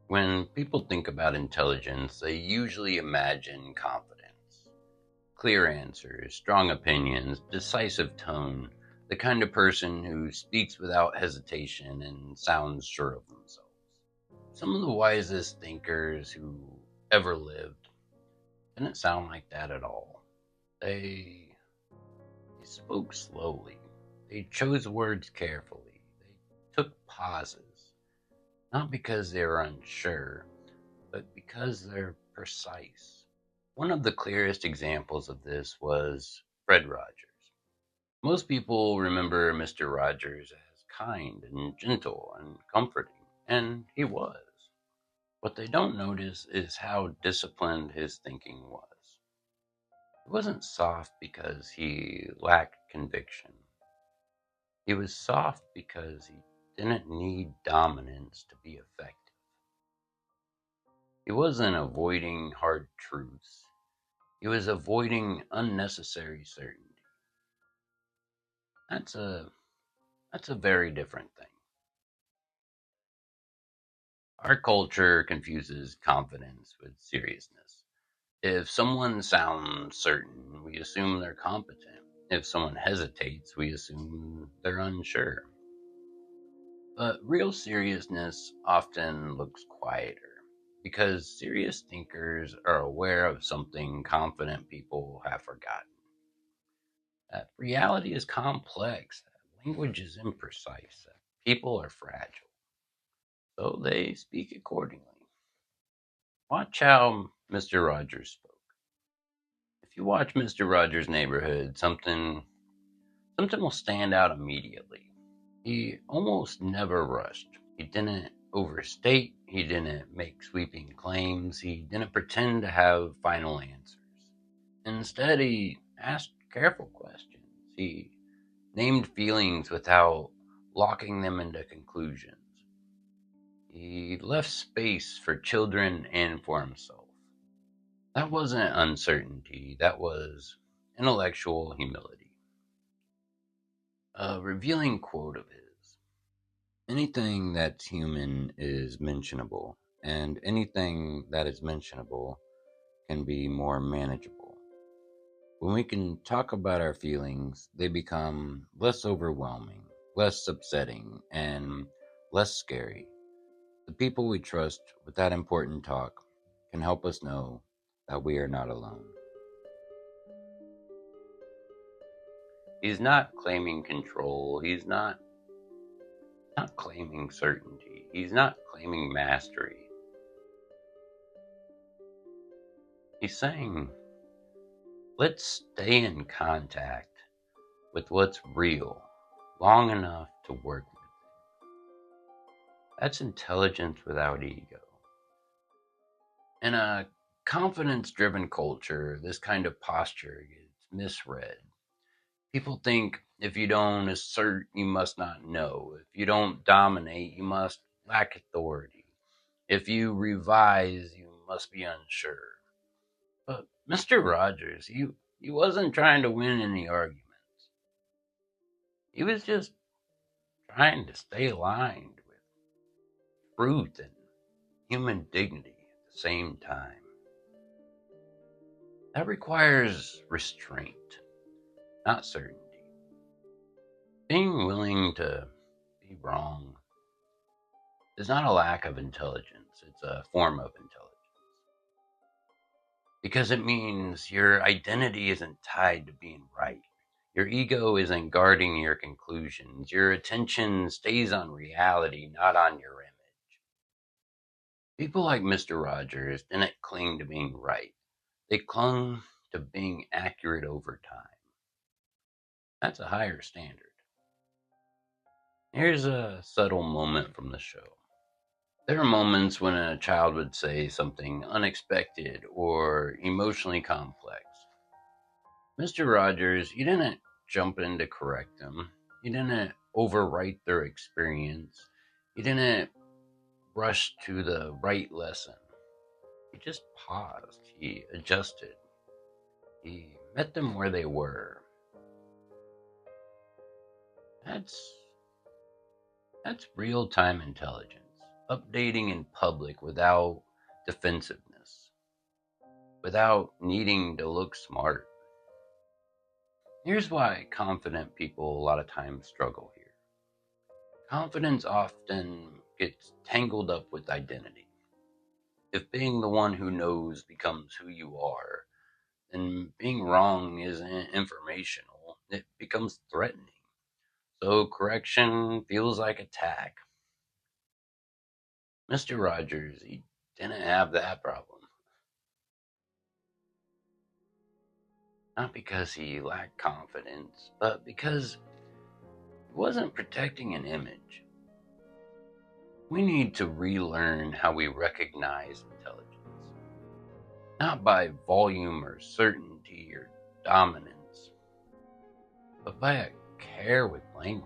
When people think about intelligence, they usually imagine confidence. Clear answers, strong opinions, decisive tone, the kind of person who speaks without hesitation and sounds sure of themselves. Some of the wisest thinkers who ever lived didn't sound like that at all. They spoke slowly. They chose words carefully. They took pauses, not because they were unsure, but because they're precise. One of the clearest examples of this was Fred Rogers. Most people remember Mr. Rogers as kind and gentle and comforting, and he was. What they don't notice is how disciplined his thinking was. It wasn't soft because he lacked conviction. He was soft because he didn't need dominance to be effective. He wasn't avoiding hard truths. He was avoiding unnecessary certainty. That's a that's a very different thing. Our culture confuses confidence with seriousness. If someone sounds certain, we assume they're competent. If someone hesitates, we assume they're unsure. But real seriousness often looks quieter because serious thinkers are aware of something confident people have forgotten. That reality is complex, that language is imprecise, that people are fragile, so they speak accordingly. Watch how Mr. Rogers spoke. If you watch Mr. Rogers' Neighborhood, something will stand out immediately. He almost never rushed. He didn't overstate. He didn't make sweeping claims. He didn't pretend to have final answers. Instead, he asked careful questions. He named feelings without locking them into conclusions. He left space for children and for himself. That wasn't uncertainty, that was intellectual humility. A revealing quote of his: anything that's human is mentionable, and anything that is mentionable can be more manageable. When we can talk about our feelings, they become less overwhelming, less upsetting, and less scary. The people we trust with that important talk can help us know that we are not alone. He's not claiming control. He's not claiming certainty. He's not claiming mastery. He's saying, let's stay in contact with what's real long enough to work with. That's intelligence without ego. In a confidence driven culture, this kind of posture gets misread. People think if you don't assert, you must not know. If you don't dominate, you must lack authority. If you revise, you must be unsure. But Mr. Rogers, he wasn't trying to win any arguments. He was just trying to stay aligned with truth and human dignity at the same time. That requires restraint, not certainty. Being willing to be wrong is not a lack of intelligence, it's a form of intelligence. Because it means your identity isn't tied to being right. Your ego isn't guarding your conclusions. Your attention stays on reality, not on your image. People like Mr. Rogers didn't cling to being right. They clung to being accurate over time. That's a higher standard. Here's a subtle moment from the show. There are moments when a child would say something unexpected or emotionally complex. Mr. Rogers, you didn't jump in to correct them. You didn't overwrite their experience. You didn't rush to the right lesson. He just paused. He adjusted. He met them where they were. That's that's real-time intelligence. updating in public without defensiveness, without needing to look smart. Here's why confident people a lot of times struggle here. Confidence often gets tangled up with identity. If being the one who knows becomes who you are, then being wrong isn't informational, it becomes threatening. So correction feels like attack. Mr. Rogers, he didn't have that problem. Not because he lacked confidence, but because he wasn't protecting an image. We need to relearn how we recognize intelligence, not by volume or certainty or dominance, but by a care with language,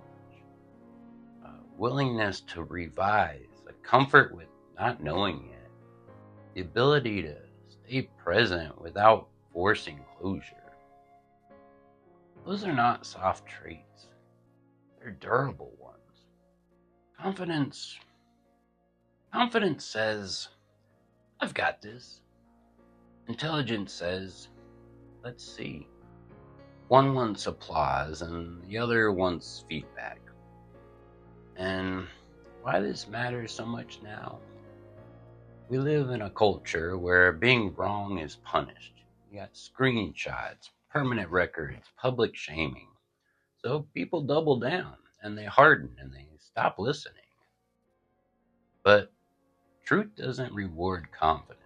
a willingness to revise, a comfort with not knowing yet, the ability to stay present without forcing closure. Those are not soft traits, they're durable ones. Confidence confidence says, I've got this. Intelligence says, let's see. One wants applause and the other wants feedback. And why this matters so much now? We live in a culture where being wrong is punished. You got screenshots, permanent records, public shaming. So people double down and they harden and they stop listening. But truth doesn't reward confidence,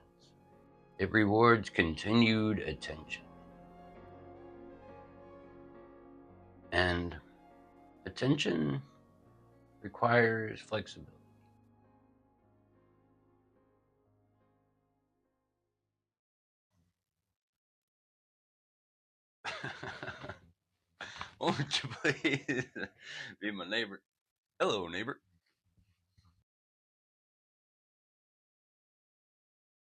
it rewards continued attention. And attention requires flexibility. Won't you please be my neighbor? Hello, neighbor.